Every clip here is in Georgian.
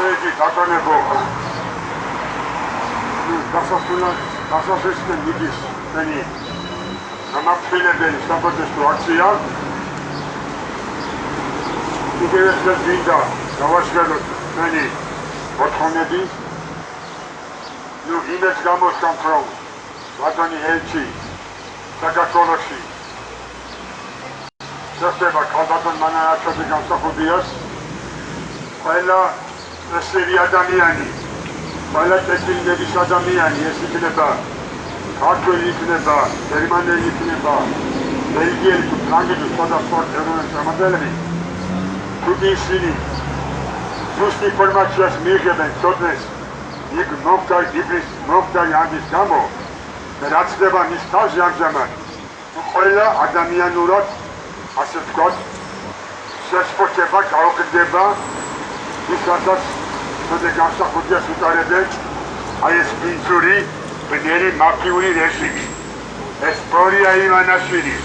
ესეთი ბატონებო დასასრულისკენ მიდის თქვენი გამაფრთხილებელი საფრთხო აქცია იგივე დღეს მინდა დავაშველოთ თქვენი მოთხოვნები იმეც გამოსცემთ რომ ბატონი ელჩი საქართველოში შეხვდება ქალბატონ მანარაჩოზე გამსახურდიას ყველა ესერი ადამიანი, ყველა ტექნიკების ადამიანი, ეს იქნება ქართველი იქნება, გერმანელი იქნება, ბელგიელი თუ ფრანგელი სხვადასხვა ეროვნების წარმომადგენლები, თუმცა ისინი ზუსტ ინფორმაციას მიიღებენ ცოდნეს იქ მომხდარი ამის გამო და რაც ხდება მის თავში ამჟამად, ყველა ადამიანურად, ასე ვთქვათ, შეშფოთება, გაუგდება ის რასაც ცოტა გამსახურდიას უტარებენ აი ეს პინცური ბნელი მაფიული რეჟიმი ეს პრორია ივანაშვილი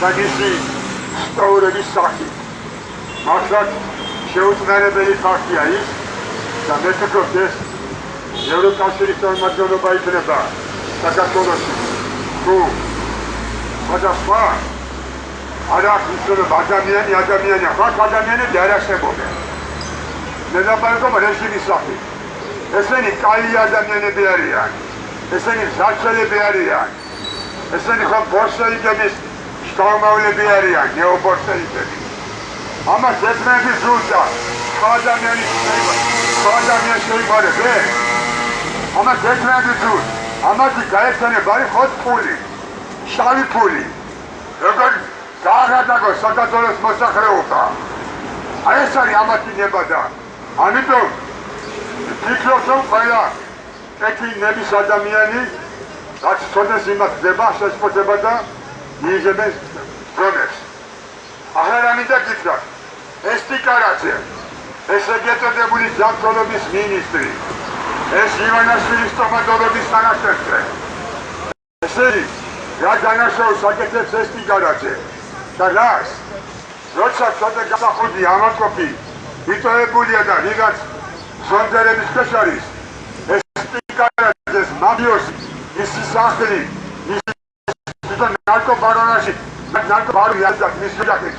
და მისი სტაურების სახით მართლაც შეუწყნარებელი ფაქტია ის და მე ვფიქრობ ეს ევროკავშირის წარმომადგენლობა იქნება საქართველოში თუ სხვადასხვა არ აქვს მნიშვნელობა ადამიანია ხალხ ადამიანები არ არსებობენ ნედაბარგო რეჟიმის სახით. ესენი კალი ადამიანები არიან, ესენი მზარდელები არიან, ესენი ხომ ბოლშევიკების შთამომავლები არიან, ნეობოლშევიკები. ამას ერთმანეთის ზუსტა, სხვა ადამიანი შეიყვარებენ. ამას ერთმანეთის ზუსტ, ამათი გაერთიანება არის ხოთ ფული, შავი ფული. როგორ გააღადაგოს საქართველოს მოსახლეობა. აი ეს არის ამათი ნებადა. ამიტომ ვფიქრობ რომ ყველა ტექნიკების ადამიანი რაც ცოდნას იმას ხდება შეშფოთება და მიიღებენ პროგრესს. ახლა მინდა გითხრათ ეს ტიკარაძე ეს ეგეთებული ჯანმრთელობის მინისტრი ეს ივანაშვილის სტომატოლოგის თანაშემწე ესე რა განაშაულს აკეთებს ეს ტიკარაძე და რას როცა ცოტა გასახურდი ამაკოპი იტოვებულია და ვიღაც ზონდერების ქვეშ არის ეს ტიკარაძეს მაფიოზი მისი სახლი მისი ნარკობარონაში ნარკობარონი მისი ოჯახი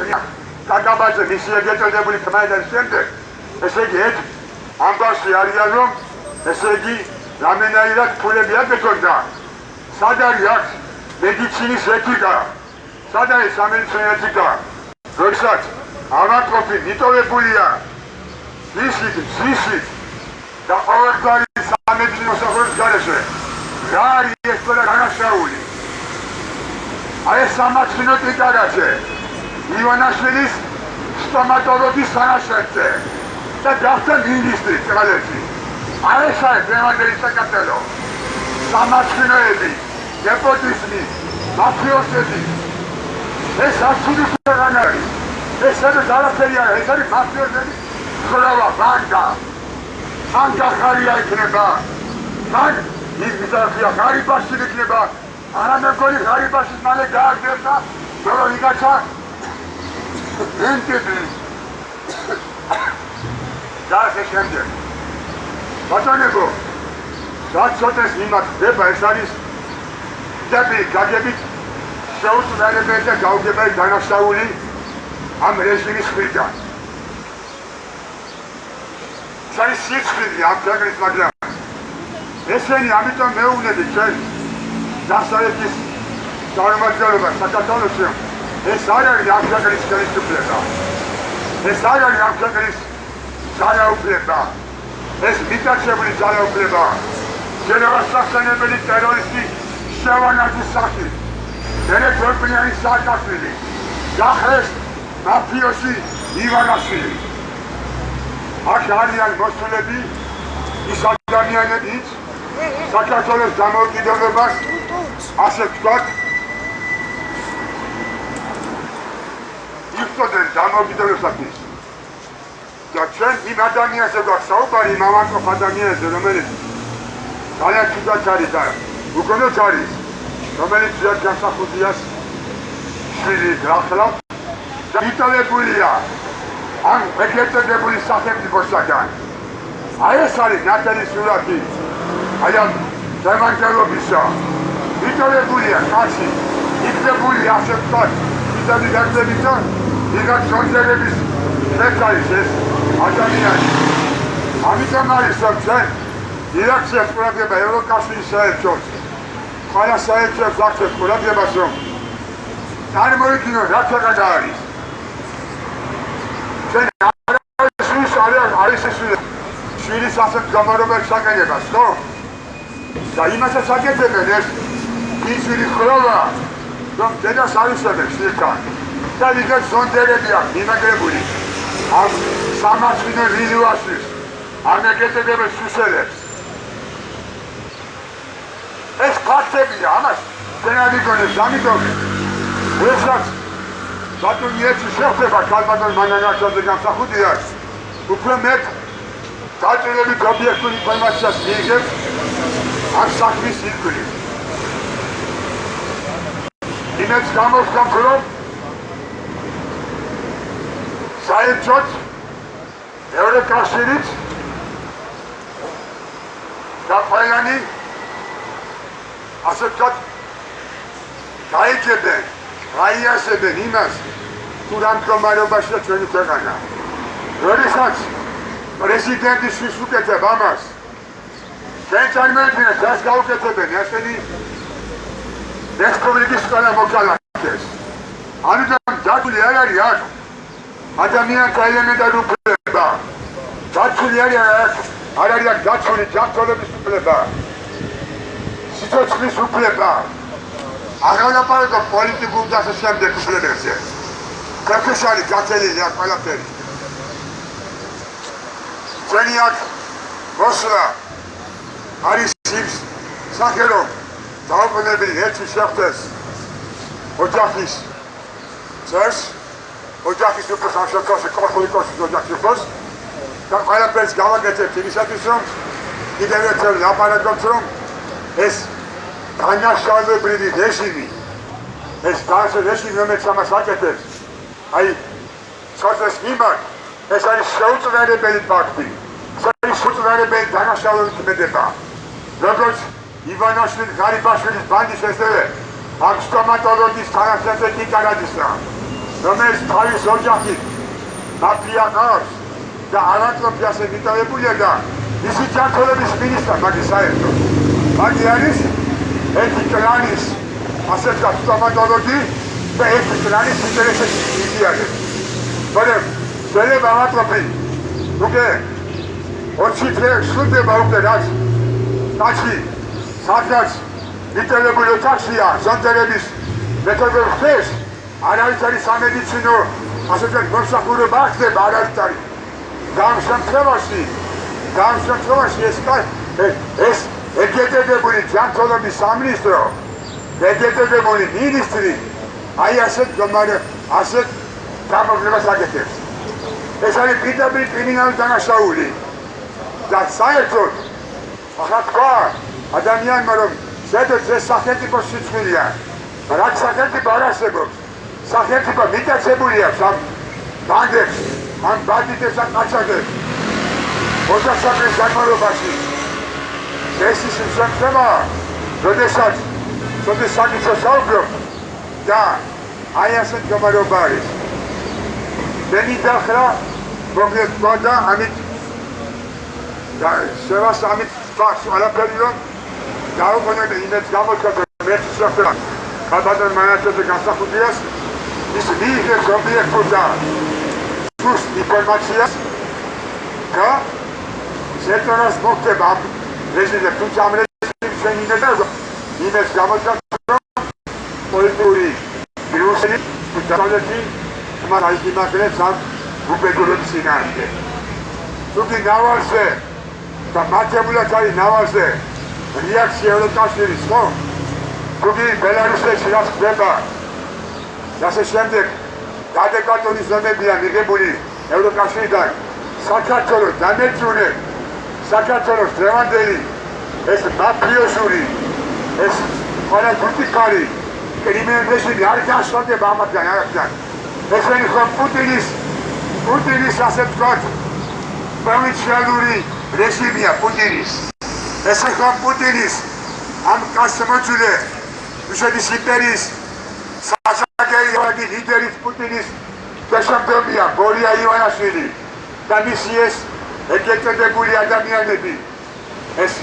კაგაბაძე მისი ეგეთებული თმაიდან შემდეგ ესე იგი ეს ამბავში არიან რომ ესე იგი რამენაირად ფულები აკეთონ და სად არის აქ მედიცინის ეთიკა სად არის სამედიცინო ეთიკა როდესაც ამაკოპი იტოვებულია ზისით და ყოველგვარი სამედიცინო მსახურის გარეშე რა არის ეს ყველა განაშაული აი ეს სამართლინო ტიკარაძე ივანაშვილის სტომატოლოგის თანაშემწე და გახდა მინისტრი წყალებში აი ეს არის დღევანდელი საქართველო სამართლინოები ნეპოტიზმი მაფიოზები ეს აბსურდი ქვეყანა არის ეს არის არაფერი არა ეს არის მაფიოზები ხრავა ბანკა ხარია იქნება თან ის მიზახია ღარიბაში იქნება არამეგორი ღარიბაშის მალე გააგდებდა რომ ვიღაცა ენტები და ასე შემდეგ ბატონებო რაც ცოტას იმათ ხდება ეს არის გაგებით შეუწყნარებელი და გაუგებარი დანაშაული ამ რეჟიმის მხრიდან საერთოდ სიცხლე ამ ქვეყნის მაგრამ ესენი ამიტომ მეუბნები ჩვენ დასავლეთის წარმომადგენლობას საქართველოში ეს არ არის ამ ქვეყნის ხელისუფლება ეს არ არის ამ ქვეყნის ძალაუფლება ეს მიტაცებული ძალაუფლება ჯერახსახსენებელი ტერორისტი შევანაძის სახით დერექორპინიანი სააკაშვილი გახეს მაფიოზი ივანაშვილი აქ არიან მოსულები ის ადამიანებიც საქართველოს დამოუკიდებლობას ასე ვთქვათ იწოდენ დამოუკიდებლობისათვის და ჩვენ იმ ადამიანზე გვაქვს საუბარი მამაკობ ადამიანზე რომელიც ძალიან ცუდად არის და უკანონოდ არის რომელიც ზედ გამსახურდიას შვილი გახლავთ და იტოვებულია ამ ეგეთებული სახელმწიფოსაგან აი ეს არის ნათელი სურათი. აი ამ შემადგენლობისა. იტოლებულია კაცი, იქნებული ასე ვთქვათ, ისეთი გაგზებით და ვიღაც კონცერტების შეცალის ეს ადამიანი. ამიტომ არის რომ ჩვენ დირექციას ყურადღება ევროკავშირის საერთოს, ყველა საერთოს აქცევს ყურადღებას რომ წარმოიდგინოთ რა ქვეყანა არის. ჩვენ არის შვილის ასეთ გამარობებს საკენებას, ხო? და იმასაც აკეთებენ ეს ისვილი ხროვა, რომ დედას არისებენ შვილთან. და ვიღაც ზონდერები აქვს მიმაგრებული ამ სამართლინო ლილივაშვილს, ამ ეკეთებენ სუსელებს. ეს ფაქტებია, ამას ჩვენ არ ვიგონებთ, ამიტომ როდესაც ბატონი ერთი შეხვდება ქალბატონ მანანაშვილზე გამსახურდია, უფრო მეტ დაჭირებით ობიექტურ ინფორმაციას მიიღებს ამ საქმის ირგვლივ. იმედს გამოსცემთ, რომ საერთოდ ევროკავშირით და ყველანი ასე ვთქვათ გაიგებენ, გაიარსებენ იმას, თუ რა მდგომარეობაშია ჩვენი ქვეყანა. როდესაც პრეზიდენტის შვილს უკეთებ ამას, ჩვენ წარმოიდგინეთ, რას გაუკეთებენ ესენი რესპუბლიკის ყველა მოქალაქეს. ამიტომ დაცული არ არის აქ ადამიანთა ელემენტარული უფლება. დაცული არ არის აქ დაცული ჯანმრთელობის უფლება, სიცოცხლის უფლება. აღარ ლაპარაკობ პოლიტიკურ და ასე შემდეგ უფლებებზე. ქართულში არის გაწელილი აქ ყველაფერი. ჩვენი აქ მოსვლა არის ის სახე, რომ დაუყოვნებელი ერთი შეხვდეს ოჯახის წევს, ოჯახის უფროს ამ შემთხვევაში კათოლიკოსის ოჯახის უფროს და ყველაფერს გავაკეთებთ იმისათვის, რომ კიდევ ერთხელ ლაპარაკობთ, რომ ეს განაშალებრივი რეჟიმი, ეს რეჟიმი, რომელიც ამას აკეთებს, აი სოციალიზმის მიმართ, ეს არის შეუწყვილებელი ფაქტი, ეს არის შეუწყვილებელი დანაშაულების ქმედება. როგორც ივანაშვილის, ღარიბაშვილის ბანდის ესევე ამ სტომატოლოგის თანაშემწე კიკარაძისა, რომელიც თავის ოჯახით მაფია ყავს და ანატოფიაზე მიტოვებულია და ისი ჯანმრთელობის მინისტრა მაგის საერთოდ. მაგი არის ერთი კლანის ასე ვთქვათ სტომატოლოგი და ერთი კლანის ინტერესის მიზიარი. მაგრამ შეიძლება ანატოფი უკვე 20 დღე სრულდება უკვე რაც ტაქსი სადღაც მიტოვებული ოთახშია ზონდერების მეთოდები ხდეს, არ არის სამედიცინო ასე ვთქვათ მომსახურება ხდება, არ არის. და ამ შემთხვევაში ეს ეგეთებული ჯანმრთელობის სამინისტრო, ეგეთებული მინისტრი აი ასეთ გამოვლენას აკეთებს. ეს არის პირდაპირ კრიმინალური დანაშაული და საერთოდ ახლა თქვა ადამიანმა, რომ ზედოთ ეს სახელმწიფო სიცხვილეა, რაც სახელმწიფო არ არსებობს, სახელმწიფო მიტაცებული აქვს ამ ბანდებს, ამ ბანდიტებს და ყაჩაღებს ოჯახის განმავლობაში. ეს ის შემთხვევა, როდესაც საკითხს საუბრობ და აი ასე მდგომარეობა არის. მენი დახრა მოკლედ და ამით შევას ამით ფაქს ყველაფერი, რომ დაუყოვნები იმედს გამოცხადდა ერთი შეხვედრა ქალბატონ მანაშვილზე გამსახურდიას, ის მიიღებს ობიექტურ და სუსტ ინფორმაციას და სექტორას მოხდება ამ რეჟიმებს, თუმცა ამ რეჟიმს ჩვენ იმედს გამოცხადდა, რომ პოლიტიკური ვირუსები დასავლეთი მან აიძიმაგრებს ამ უბედურების წინააღმდეგ. თუკი ნავალზე და მათებულად არის ნავალზე რეაქცია ევროკავშირის, ხო? თუკი ბელარუსში რაც ხდება და ასე შემდეგ ადეკვატური ზომებია მიღებული ევროკავშირიდან, საქართველოს დამეწუნე, საქართველოს დღევანდელი ეს მაფიოზური, ეს ყველა ბრუტიკალი კრიმინალები არ გასვანდება ამათგან არასდან. ესენი ხომ პუტინის ასე ვთქვათ პროვინციალური რეჟიმია პუტინის. ეს ახლა პუტინის ამ კასმოძულე რუსეთის იმპერიის სასაგეიოაგი ლიდერის პუტინის შეშამდგომია ბორია ივანაშვილი და მისი ეს ეგეთებული ადამიანები ეს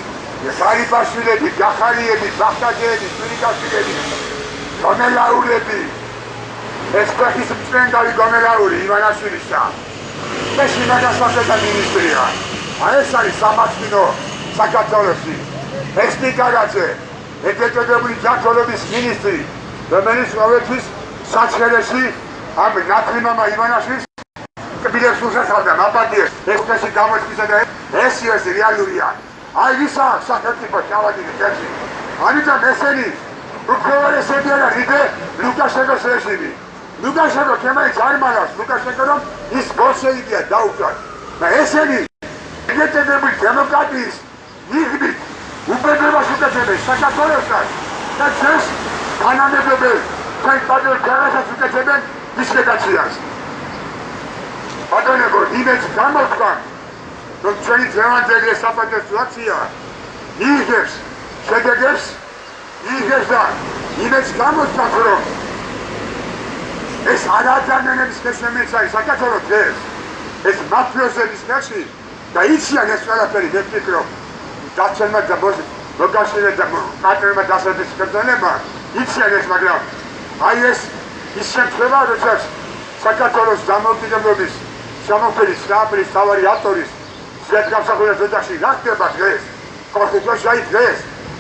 ხარიბაშვილები, გახარიები, ბახტაძეები, სვირიკაშვილები, გომელაურები ეს ფეხის მწვენდარი გომელაური ივანაშვილისა ეს იმაგასახეთა მინისტრია ეს არის სამართლინო საქართველოში ეს ნიკარაძე ეგეთებული ჯანმრთელობის მინისტრი რომელიც ყოველთვის საჩხერეში ამ ნათლიმამა ივანაშვილს კბილებს უსახავდა მაპატიეს ეს გამოჩნდა და ეს რეალურია აი ვისა სახელმწიფო ჩავადინე კაცი ამიტომ ესენი უქროვარესები არა რიდე ლუკაშენკოს რეჟიმი ლუკაშენკო თემაიც არ მალავს ლუკაშენკო რომ ის ბოლშევიკია დაუკვდათ და ესენი ეგეთებული დემოკრატიის ნიღბით უპირველეს უკეთებენ საქართველოსთან და ჩვენს თანამედროვე ჩვენ პატრიოტ ჯარასაც უკეთებენ დისკრედიტაციას ბატონებო იმეც გამოთქვა რომ ჩვენი ძევანდელი საპატრიოტო აქცია იღებს შედეგებს იღებს და იმეც გამოთქვა რომ ეს არაადამიანების ხესმეც არის საქართველოს დღეს ეს მაფიოზების ხეში და იციან ეს ყველაფერი მე ვფიქრობ დარჩენმა და მოგაშენე და პატრიოტმა დასაწყის ბრძოლებმა იციან ეს მაგრამ აი ეს ის შემთხვევა როდესაც საქართველოს დამოუკიდებლობის შემოქმედის სტრაფრის თავარი ავტორის ზედგამსახურების ოჯახში რა ხდება დღეს კონსტიტუციაში აი დღეს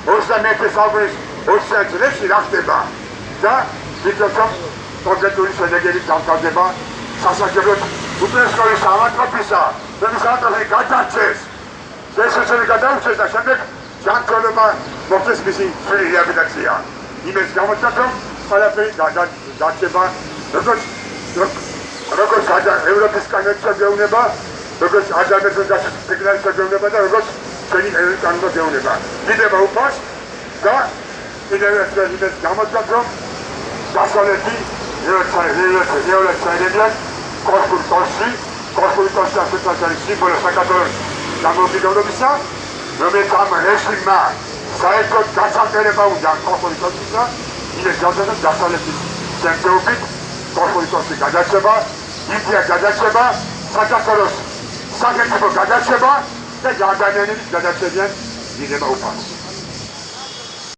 21 საუკუნის 20 წლებში რა ხდება და ვფიქრობ რომ კონკრეტული შედეგები გამყარდება სასარგებლოდ უპირისპირეს სამართლებისა რომლის ავტორი გადარჩეს შესაძლებელი გადაუჩეს და შემდეგ ჯანმრთელობა მოხდეს მისი რეაბილიტაცია იმის გამოჩნდა რომ ყველაფერი დარჩება როგორც ევროპის კანონებისა გეუბნება როგორც ადამიანთა დასაწყისის გეუბნება და როგორც ჩვენი კანონებისა გეუბნება დიდება უფალს და კიდევ ეს გამოჩნდა რომ დასავლეთი ევროპის კონსტიტუციის ასოციაციის სიმბოლო საქართველოს დამოუკიდებლობისა რომელიც ამ რეჟიმმა საერთოდ გასაყერება უნდა კონსტიტუცია ის გავზარდა დასავლეთის შემთხვევით კონსტიტუციის გადაცემა იდეა გადაცემა საქართველოს სახელმწიფო გადაცემა და ადამიანების გადაცემიდან დიდება უფალს